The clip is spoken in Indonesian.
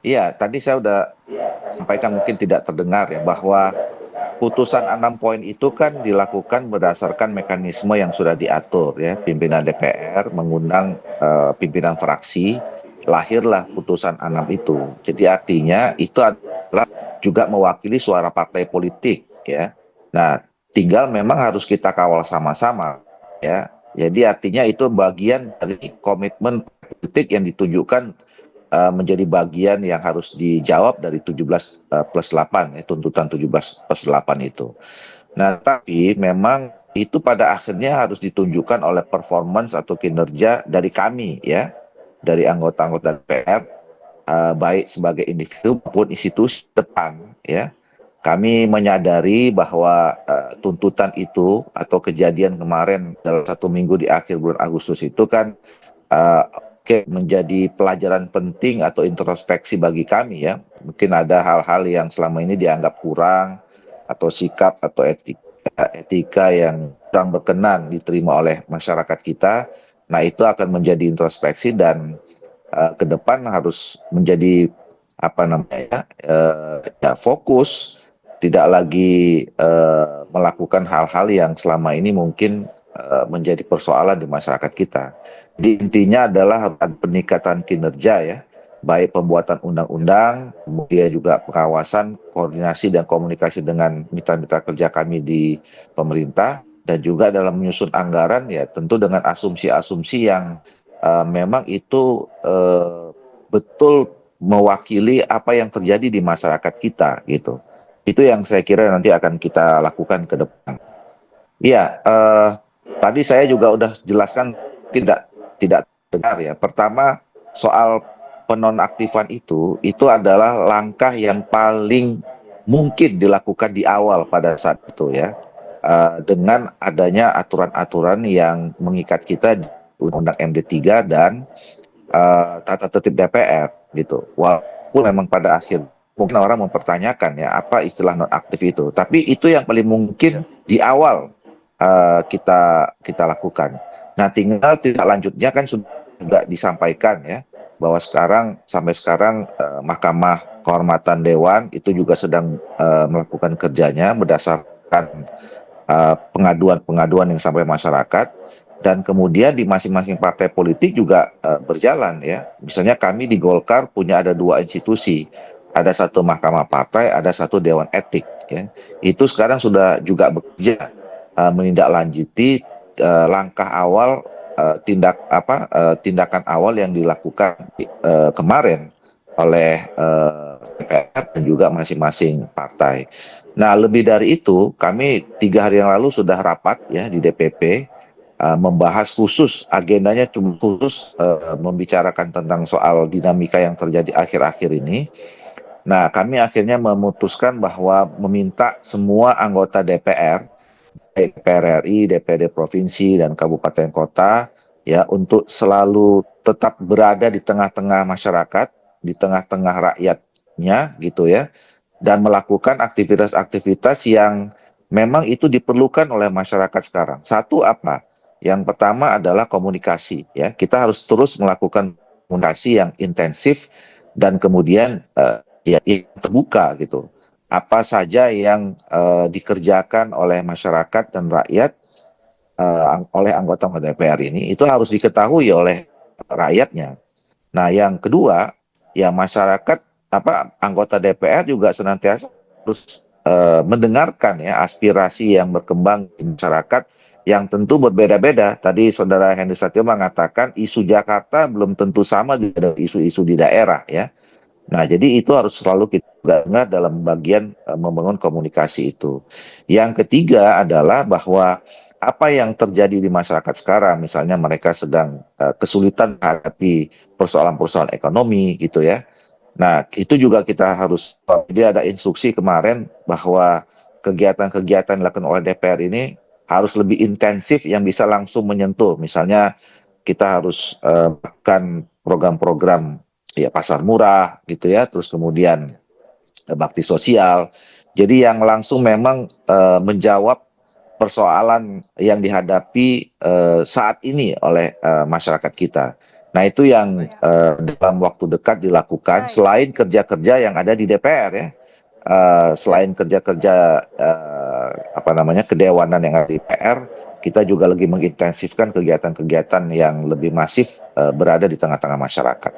Iya, tadi saya udah sampaikan mungkin tidak terdengar ya bahwa putusan 6 poin itu kan dilakukan berdasarkan mekanisme yang sudah diatur ya. Pimpinan DPR mengundang pimpinan fraksi, lahirlah putusan 6 itu. Jadi artinya itu adalah juga mewakili suara partai politik ya. Nah, tinggal memang harus kita kawal sama-sama ya. Jadi artinya itu bagian dari komitmen politik yang ditunjukkan menjadi bagian yang harus dijawab dari 17 plus 8 ya, tuntutan 17 plus 8 itu. Nah, tapi memang itu pada akhirnya harus ditunjukkan oleh performance atau kinerja dari kami ya, dari anggota-anggota DPR, baik sebagai individu maupun institusi depan ya. Kami menyadari bahwa tuntutan itu atau kejadian kemarin dalam 1 minggu di akhir bulan Agustus itu kan menjadi pelajaran penting atau introspeksi bagi kami ya. Mungkin ada hal-hal yang selama ini dianggap kurang atau sikap atau etika yang kurang berkenan diterima oleh masyarakat kita. Nah, itu akan menjadi introspeksi dan ke depan harus menjadi apa namanya ya, fokus, tidak lagi melakukan hal-hal yang selama ini mungkin menjadi persoalan di masyarakat kita. Jadi intinya adalah ada peningkatan kinerja ya, baik pembuatan undang-undang, kemudian juga pengawasan, koordinasi dan komunikasi dengan mitra-mitra kerja kami di pemerintah, dan juga dalam menyusun anggaran ya tentu dengan asumsi-asumsi yang memang itu betul mewakili apa yang terjadi di masyarakat kita gitu. Itu yang saya kira nanti akan kita lakukan ke depan. Iya, tadi saya juga udah jelaskan tidak tidak dengar ya. Pertama soal penonaktifan itu adalah langkah yang paling mungkin dilakukan di awal pada saat itu ya. Dengan adanya aturan-aturan yang mengikat kita di Undang-Undang MD 3 dan tata tertib DPR gitu. Walaupun memang pada akhir mungkin orang mempertanyakan ya apa istilah nonaktif itu, tapi itu yang paling mungkin di awal kita lakukan. Nah, tinggal tidak lanjutnya kan sudah disampaikan ya bahwa sampai sekarang Mahkamah Kehormatan Dewan itu juga sedang melakukan kerjanya berdasarkan pengaduan-pengaduan yang sampai masyarakat, dan kemudian di masing-masing partai politik juga berjalan ya. Misalnya kami di Golkar punya ada 2 institusi, ada satu Mahkamah Partai, ada satu Dewan Etik ya. Itu sekarang sudah juga bekerja menindaklanjuti langkah awal tindakan awal yang dilakukan kemarin oleh DPR dan juga masing-masing partai. Nah, lebih dari itu, kami 3 hari yang lalu sudah rapat ya di DPP, membahas khusus, agendanya cuma khusus membicarakan tentang soal dinamika yang terjadi akhir-akhir ini. Nah, kami akhirnya memutuskan bahwa meminta semua anggota DPR, baik DPR RI, DPD provinsi dan kabupaten kota ya untuk selalu tetap berada di tengah-tengah masyarakat, di tengah-tengah rakyatnya gitu ya, dan melakukan aktivitas-aktivitas yang memang itu diperlukan oleh masyarakat sekarang. Satu apa? Yang pertama adalah komunikasi ya. Kita harus terus melakukan komunikasi yang intensif dan kemudian ya terbuka gitu. Apa saja yang dikerjakan oleh masyarakat dan rakyat oleh anggota DPR ini itu harus diketahui oleh rakyatnya. Nah, yang kedua, ya masyarakat anggota DPR juga senantiasa harus mendengarkan ya aspirasi yang berkembang di masyarakat yang tentu berbeda-beda. Tadi Saudara Henry Satrio mengatakan isu Jakarta belum tentu sama dengan isu-isu di daerah ya. Nah, jadi itu harus selalu kita dengar dalam bagian membangun komunikasi itu. Yang ketiga adalah bahwa apa yang terjadi di masyarakat sekarang, misalnya mereka sedang kesulitan menghadapi persoalan-persoalan ekonomi gitu ya. Nah, itu juga kita harus, jadi ada instruksi kemarin bahwa kegiatan-kegiatan dilakukan oleh DPR ini harus lebih intensif yang bisa langsung menyentuh. Misalnya kita harus melakukan program-program ya pasar murah gitu ya, terus kemudian bakti sosial. Jadi yang langsung memang menjawab persoalan yang dihadapi saat ini oleh masyarakat kita. Nah, itu yang dalam waktu dekat dilakukan selain kerja-kerja yang ada di DPR ya. Selain kerja-kerja apa namanya kedewanan yang ada di DPR, kita juga lagi mengintensifkan kegiatan-kegiatan yang lebih masif berada di tengah-tengah masyarakat.